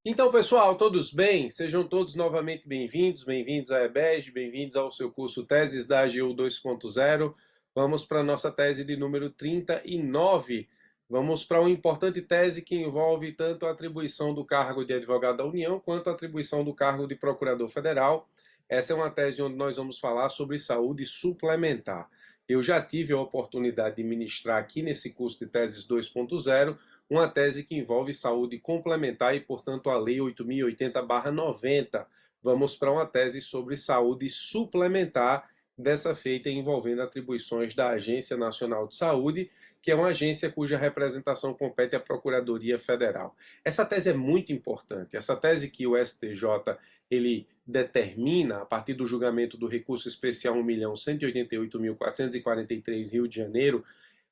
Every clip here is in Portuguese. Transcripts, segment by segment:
Então, pessoal, todos bem? Sejam todos novamente bem-vindos à EBEG, bem-vindos ao seu curso Teses da AGU 2.0. Vamos para a nossa tese de número 39. Vamos para uma importante tese que envolve tanto a atribuição do cargo de advogado da União quanto a atribuição do cargo de procurador federal. Essa é uma tese onde nós vamos falar sobre saúde suplementar. Eu já tive a oportunidade de ministrar aqui nesse curso de Teses 2.0 uma tese que envolve saúde complementar e, portanto, a Lei 8.080/90. Vamos para uma tese sobre saúde suplementar, dessa feita envolvendo atribuições da Agência Nacional de Saúde, que é uma agência cuja representação compete à Procuradoria Federal. Essa tese é muito importante. Essa tese que o STJ ele determina, a partir do julgamento do recurso especial 1.188.443, Rio de Janeiro,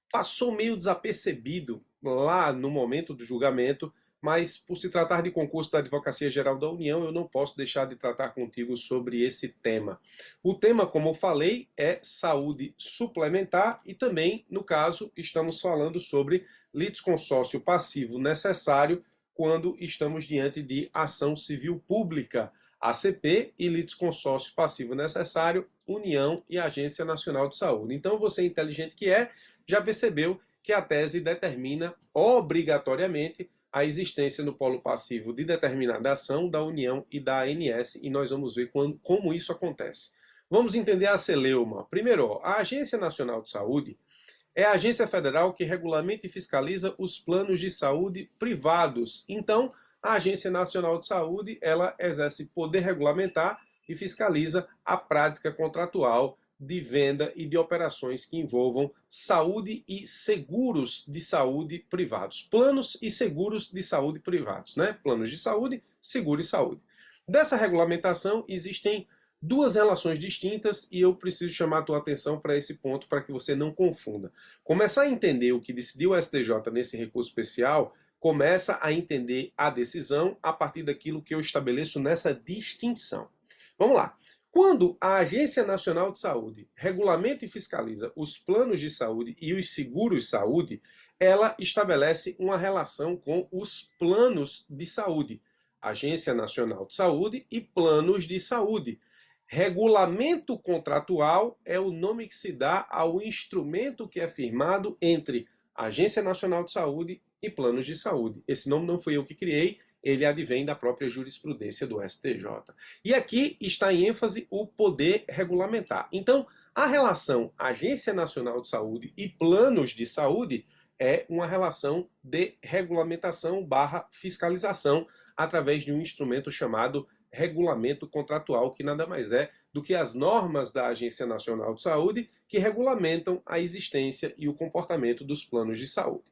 passou meio desapercebido lá no momento do julgamento, mas por se tratar de concurso da Advocacia Geral da União, eu não posso deixar de tratar contigo sobre esse tema. O tema, como eu falei, é saúde suplementar e também, no caso, estamos falando sobre litisconsórcio passivo necessário quando estamos diante de ação civil pública, ACP, e litisconsórcio passivo necessário, União e Agência Nacional de Saúde. Então, você inteligente que é, já percebeu que a tese determina obrigatoriamente a existência no polo passivo de determinada ação da União e da ANS, e nós vamos ver como isso acontece. Vamos entender a celeuma. Primeiro, a Agência Nacional de Saúde é a agência federal que regulamenta e fiscaliza os planos de saúde privados. Então, a Agência Nacional de Saúde, ela exerce poder regulamentar e fiscaliza a prática contratual de venda e de operações que envolvam saúde e seguros de saúde privados. Planos e seguros de saúde privados, né? Planos de saúde, seguro e saúde. Dessa regulamentação existem duas relações distintas e eu preciso chamar a tua atenção para esse ponto para que você não confunda. Começar a entender o que decidiu o STJ nesse recurso especial, começa a entender a decisão a partir daquilo que eu estabeleço nessa distinção. Vamos lá. Quando a Agência Nacional de Saúde regulamenta e fiscaliza os planos de saúde e os seguros de saúde, ela estabelece uma relação com os planos de saúde. Agência Nacional de Saúde e planos de saúde. Regulamento contratual é o nome que se dá ao instrumento que é firmado entre a Agência Nacional de Saúde e planos de saúde. Esse nome não fui eu que criei, ele advém da própria jurisprudência do STJ. E aqui está em ênfase o poder regulamentar. Então, a relação Agência Nacional de Saúde e planos de saúde é uma relação de regulamentação / fiscalização através de um instrumento chamado regulamento contratual, que nada mais é do que as normas da Agência Nacional de Saúde que regulamentam a existência e o comportamento dos planos de saúde.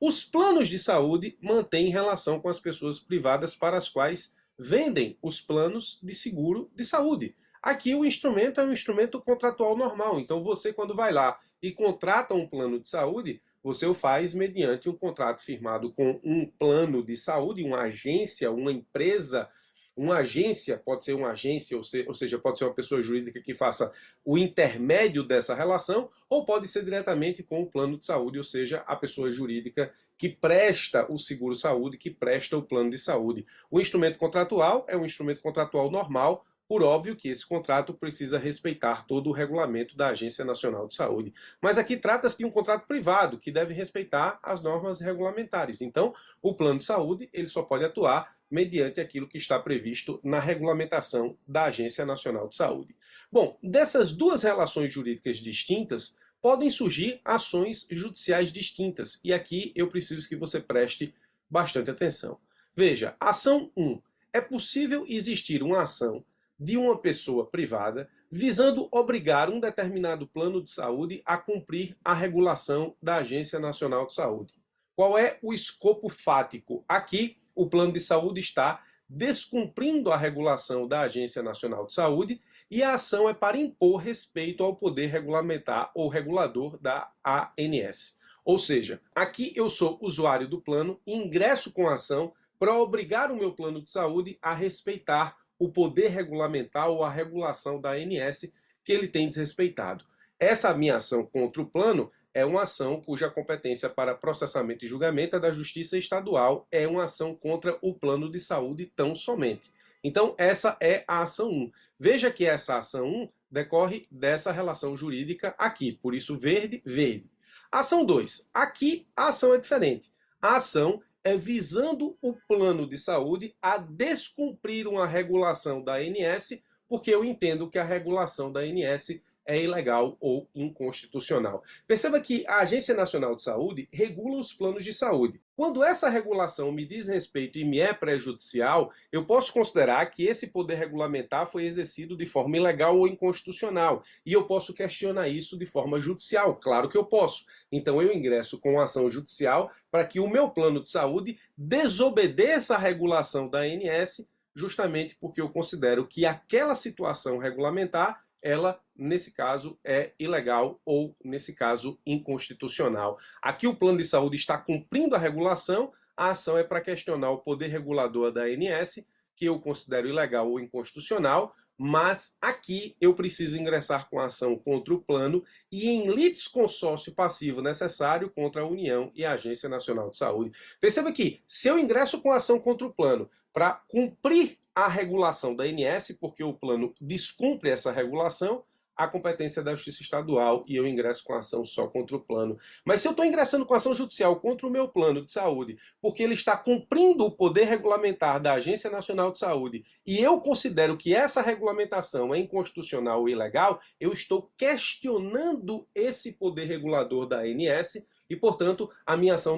Os planos de saúde mantêm relação com as pessoas privadas para as quais vendem os planos de seguro de saúde. Aqui o instrumento é um instrumento contratual normal, então você quando vai lá e contrata um plano de saúde, você o faz mediante um contrato firmado com um plano de saúde, uma agência, uma empresa. Uma agência, pode ser uma agência, ou seja, pode ser uma pessoa jurídica que faça o intermédio dessa relação, ou pode ser diretamente com o plano de saúde, ou seja, a pessoa jurídica que presta o seguro-saúde, que presta o plano de saúde. O instrumento contratual é um instrumento contratual normal, por óbvio que esse contrato precisa respeitar todo o regulamento da Agência Nacional de Saúde. Mas aqui trata-se de um contrato privado, que deve respeitar as normas regulamentares. Então, o plano de saúde ele só pode atuar mediante aquilo que está previsto na regulamentação da Agência Nacional de Saúde. Bom, dessas duas relações jurídicas distintas, podem surgir ações judiciais distintas, e aqui eu preciso que você preste bastante atenção. Veja, ação 1. É possível existir uma ação de uma pessoa privada visando obrigar um determinado plano de saúde a cumprir a regulação da Agência Nacional de Saúde. Qual é o escopo fático? Aqui, o plano de saúde está descumprindo a regulação da Agência Nacional de Saúde e a ação é para impor respeito ao poder regulamentar ou regulador da ANS. Ou seja, aqui eu sou usuário do plano e ingresso com a ação para obrigar o meu plano de saúde a respeitar o poder regulamentar ou a regulação da ANS que ele tem desrespeitado. Essa minha ação contra o plano é uma ação cuja competência para processamento e julgamento é da Justiça Estadual, é uma ação contra o plano de saúde tão somente. Então, essa é a ação 1. Veja que essa ação 1 decorre dessa relação jurídica aqui, por isso verde, verde. Ação 2. Aqui a ação é diferente. A ação é visando o plano de saúde a descumprir uma regulação da ANS, porque eu entendo que a regulação da ANS é ilegal ou inconstitucional. Perceba que a Agência Nacional de Saúde regula os planos de saúde. Quando essa regulação me diz respeito e me é prejudicial, eu posso considerar que esse poder regulamentar foi exercido de forma ilegal ou inconstitucional. E eu posso questionar isso de forma judicial. Claro que eu posso. Então eu ingresso com uma ação judicial para que o meu plano de saúde desobedeça a regulação da ANS, justamente porque eu considero que aquela situação regulamentar ela, nesse caso, é ilegal ou, nesse caso, inconstitucional. Aqui o plano de saúde está cumprindo a regulação, a ação é para questionar o poder regulador da ANS, que eu considero ilegal ou inconstitucional, mas aqui eu preciso ingressar com a ação contra o plano e em litisconsórcio passivo necessário contra a União e a Agência Nacional de Saúde. Perceba que, se eu ingresso com a ação contra o plano para cumprir a regulação da ANS, porque o plano descumpre essa regulação, a competência é da Justiça Estadual e eu ingresso com a ação só contra o plano. Mas se eu estou ingressando com ação judicial contra o meu plano de saúde, porque ele está cumprindo o poder regulamentar da Agência Nacional de Saúde, e eu considero que essa regulamentação é inconstitucional ou ilegal, eu estou questionando esse poder regulador da ANS, e, portanto, a minha ação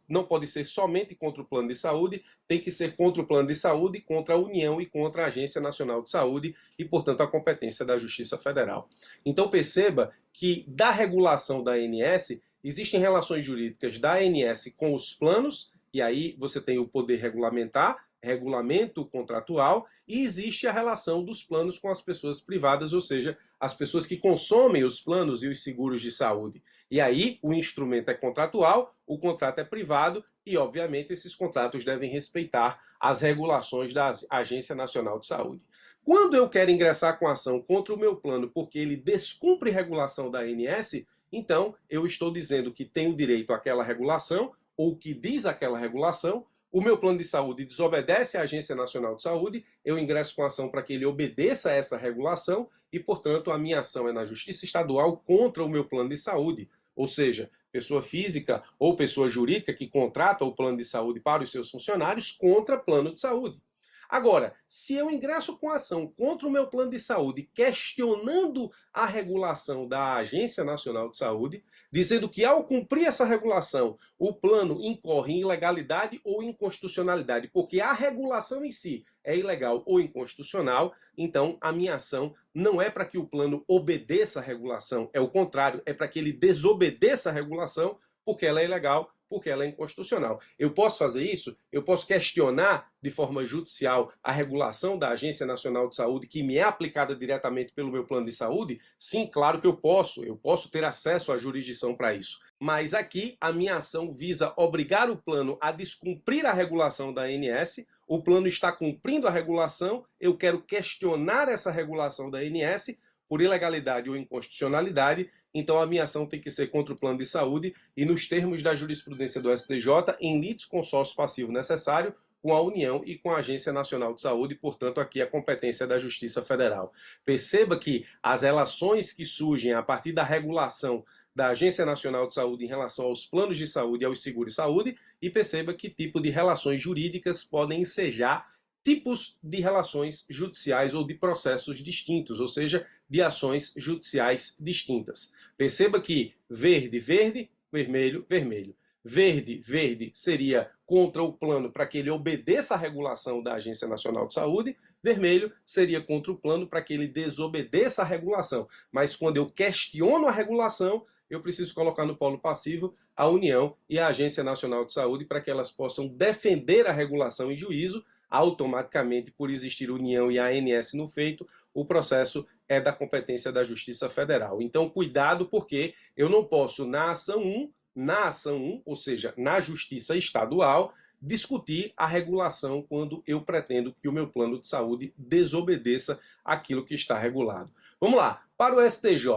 não pode ser somente contra o plano de saúde, tem que ser contra o plano de saúde, contra a União e contra a Agência Nacional de Saúde e, portanto, a competência da Justiça Federal. Então, perceba que da regulação da ANS existem relações jurídicas da ANS com os planos, e aí você tem o poder regulamentar, regulamento contratual, e existe a relação dos planos com as pessoas privadas, ou seja, as pessoas que consomem os planos e os seguros de saúde. E aí o instrumento é contratual, o contrato é privado e, obviamente, esses contratos devem respeitar as regulações da Agência Nacional de Saúde. Quando eu quero ingressar com ação contra o meu plano porque ele descumpre regulação da ANS, então eu estou dizendo que tenho direito àquela regulação, ou que diz aquela regulação, o meu plano de saúde desobedece à Agência Nacional de Saúde, eu ingresso com ação para que ele obedeça a essa regulação e, portanto, a minha ação é na Justiça Estadual contra o meu plano de saúde. Ou seja, pessoa física ou pessoa jurídica que contrata o plano de saúde para os seus funcionários contra plano de saúde. Agora, se eu ingresso com ação contra o meu plano de saúde, questionando a regulação da Agência Nacional de Saúde, dizendo que ao cumprir essa regulação, o plano incorre em ilegalidade ou inconstitucionalidade, porque a regulação em si é ilegal ou inconstitucional, então a minha ação não é para que o plano obedeça a regulação, é o contrário, é para que ele desobedeça a regulação, porque ela é ilegal, porque ela é inconstitucional. Eu posso fazer isso? Eu posso questionar de forma judicial a regulação da Agência Nacional de Saúde que me é aplicada diretamente pelo meu plano de saúde? Sim, claro que eu posso. Eu posso ter acesso à jurisdição para isso. Mas aqui a minha ação visa obrigar o plano a descumprir a regulação da ANS. O plano está cumprindo a regulação, eu quero questionar essa regulação da ANS por ilegalidade ou inconstitucionalidade, então a minha ação tem que ser contra o plano de saúde e nos termos da jurisprudência do STJ, em litisconsórcio passivo necessário com a União e com a Agência Nacional de Saúde, portanto aqui a competência da Justiça Federal. Perceba que as relações que surgem a partir da regulação da Agência Nacional de Saúde em relação aos planos de saúde e aos seguros de saúde, e perceba que tipo de relações jurídicas podem ensejar tipos de relações judiciais ou de processos distintos, ou seja, de ações judiciais distintas. Perceba que verde, verde, vermelho, vermelho. Verde, verde seria contra o plano para que ele obedeça à regulação da Agência Nacional de Saúde. Vermelho seria contra o plano para que ele desobedeça à regulação. Mas quando eu questiono a regulação, eu preciso colocar no polo passivo a União e a Agência Nacional de Saúde para que elas possam defender a regulação em juízo. Automaticamente, por existir União e ANS no feito, o processo é da competência da Justiça Federal. Então, cuidado, porque eu não posso, na ação 1, ou seja, na Justiça Estadual, discutir a regulação quando eu pretendo que o meu plano de saúde desobedeça aquilo que está regulado. Vamos lá, para o STJ.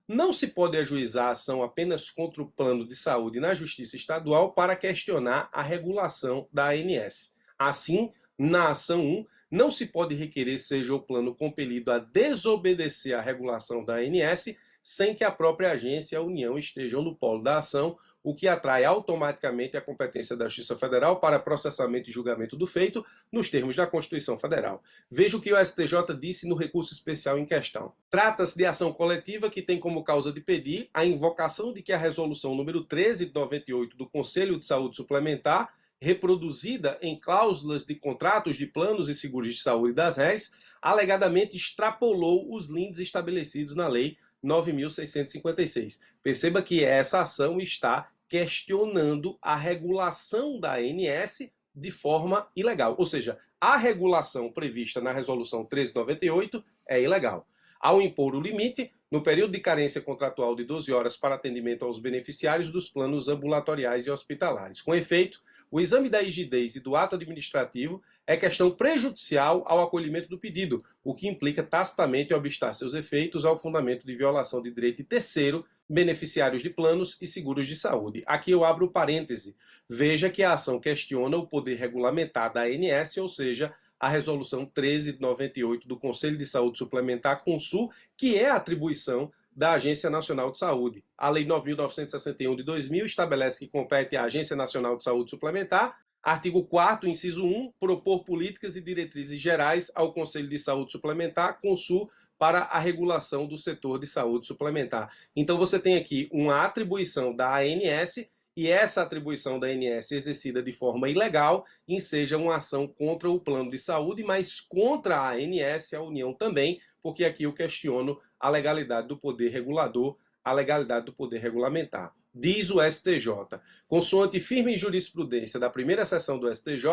Não se pode ajuizar a ação apenas contra o plano de saúde na Justiça Estadual para questionar a regulação da ANS. Assim, na ação 1, não se pode requerer seja o plano compelido a desobedecer à regulação da ANS sem que a própria agência e a União estejam no polo da ação, o que atrai automaticamente a competência da Justiça Federal para processamento e julgamento do feito nos termos da Constituição Federal. Veja o que o STJ disse no recurso especial em questão. Trata-se de ação coletiva que tem como causa de pedir a invocação de que a resolução número 13 de 98 do Conselho de Saúde Suplementar, reproduzida em cláusulas de contratos de planos e seguros de saúde das RES, alegadamente extrapolou os limites estabelecidos na Lei 9.656. Perceba que essa ação está questionando a regulação da ANS de forma ilegal. Ou seja, a regulação prevista na Resolução 1398 é ilegal. Ao impor o limite, no período de carência contratual de 12 horas para atendimento aos beneficiários dos planos ambulatoriais e hospitalares. Com efeito, o exame da rigidez e do ato administrativo é questão prejudicial ao acolhimento do pedido, o que implica tacitamente obstar seus efeitos ao fundamento de violação de direito de terceiro, beneficiários de planos e seguros de saúde. Aqui eu abro parêntese. Veja que a ação questiona o poder regulamentar da ANS, ou seja, a Resolução 13 de 98 do Conselho de Saúde Suplementar, CONSUL, que é a atribuição da Agência Nacional de Saúde. A Lei 9.961 de 2000 estabelece que compete à Agência Nacional de Saúde Suplementar, artigo 4º, inciso 1, propor políticas e diretrizes gerais ao Conselho de Saúde Suplementar, CONSUL, para a regulação do setor de saúde suplementar. Então você tem aqui uma atribuição da ANS, e essa atribuição da ANS exercida de forma ilegal enseja uma ação contra o plano de saúde, mas contra a ANS, a União também, porque aqui eu questiono a legalidade do poder regulador, a legalidade do poder regulamentar. Diz o STJ, consoante firme jurisprudência da primeira sessão do STJ,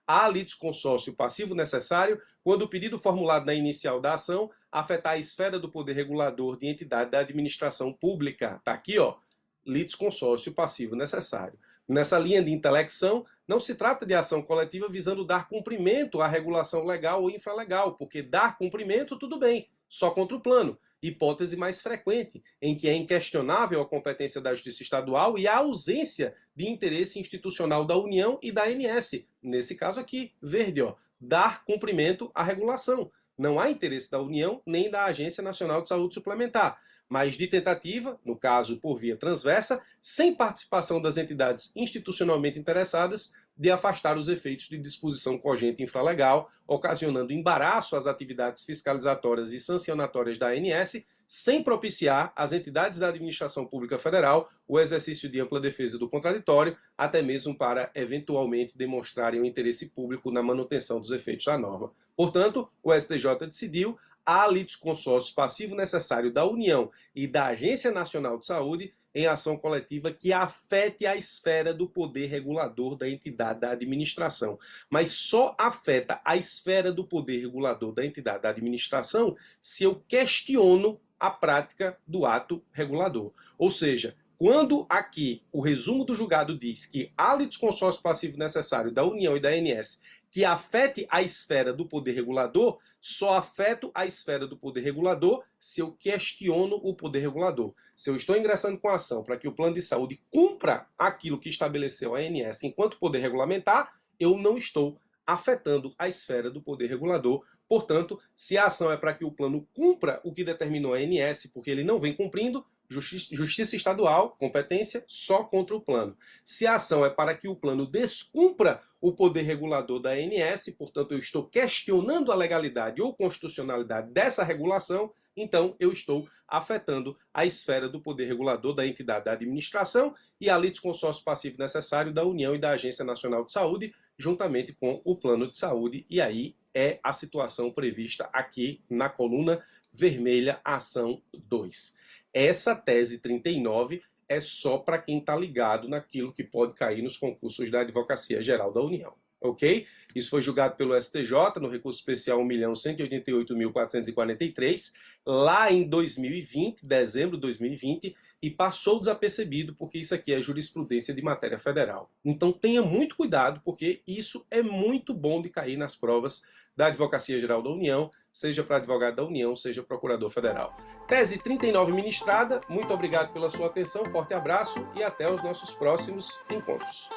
há litisconsórcio passivo necessário quando o pedido formulado na inicial da ação afetar a esfera do poder regulador de entidade da administração pública. Está aqui, ó, litisconsórcio passivo necessário. Nessa linha de intelecção, não se trata de ação coletiva visando dar cumprimento à regulação legal ou infralegal, porque dar cumprimento, tudo bem, só contra o plano. Hipótese mais frequente, em que é inquestionável a competência da Justiça Estadual e a ausência de interesse institucional da União e da ANS. Nesse caso aqui, verde, ó, dar cumprimento à regulação. Não há interesse da União nem da Agência Nacional de Saúde Suplementar, mas de tentativa, no caso por via transversa, sem participação das entidades institucionalmente interessadas, de afastar os efeitos de disposição cogente infralegal, ocasionando embaraço às atividades fiscalizatórias e sancionatórias da ANS, sem propiciar às entidades da administração pública federal o exercício de ampla defesa do contraditório, até mesmo para eventualmente demonstrarem o interesse público na manutenção dos efeitos da norma. Portanto, o STJ decidiu há litisconsórcio passivo necessário da União e da Agência Nacional de Saúde em ação coletiva que afete a esfera do poder regulador da entidade da administração. Mas só afeta a esfera do poder regulador da entidade da administração se eu questiono a prática do ato regulador. Ou seja, quando aqui o resumo do julgado diz que há litisconsórcio passivo necessário da União e da ANS que afete a esfera do poder regulador, só afeto a esfera do poder regulador se eu questiono o poder regulador. Se eu estou ingressando com a ação para que o plano de saúde cumpra aquilo que estabeleceu a ANS enquanto poder regulamentar, eu não estou afetando a esfera do poder regulador. Portanto, se a ação é para que o plano cumpra o que determinou a ANS porque ele não vem cumprindo, Justiça Estadual, competência só contra o plano. Se a ação é para que o plano descumpra o poder regulador da ANS, portanto eu estou questionando a legalidade ou constitucionalidade dessa regulação, então eu estou afetando a esfera do poder regulador da entidade da administração e a litisconsórcio passivo necessário da União e da Agência Nacional de Saúde, juntamente com o plano de saúde, e aí é a situação prevista aqui na coluna vermelha, ação 2. Essa tese 39 é só para quem está ligado naquilo que pode cair nos concursos da Advocacia Geral da União. ok? Isso foi julgado pelo STJ no recurso especial 1.188.443, lá em 2020, dezembro de 2020, e passou desapercebido porque isso aqui é jurisprudência de matéria federal. Então tenha muito cuidado, porque isso é muito bom de cair nas provas da Advocacia Geral da União, seja para advogado da União, seja procurador federal. Tese 39 ministrada, muito obrigado pela sua atenção, forte abraço e até os nossos próximos encontros.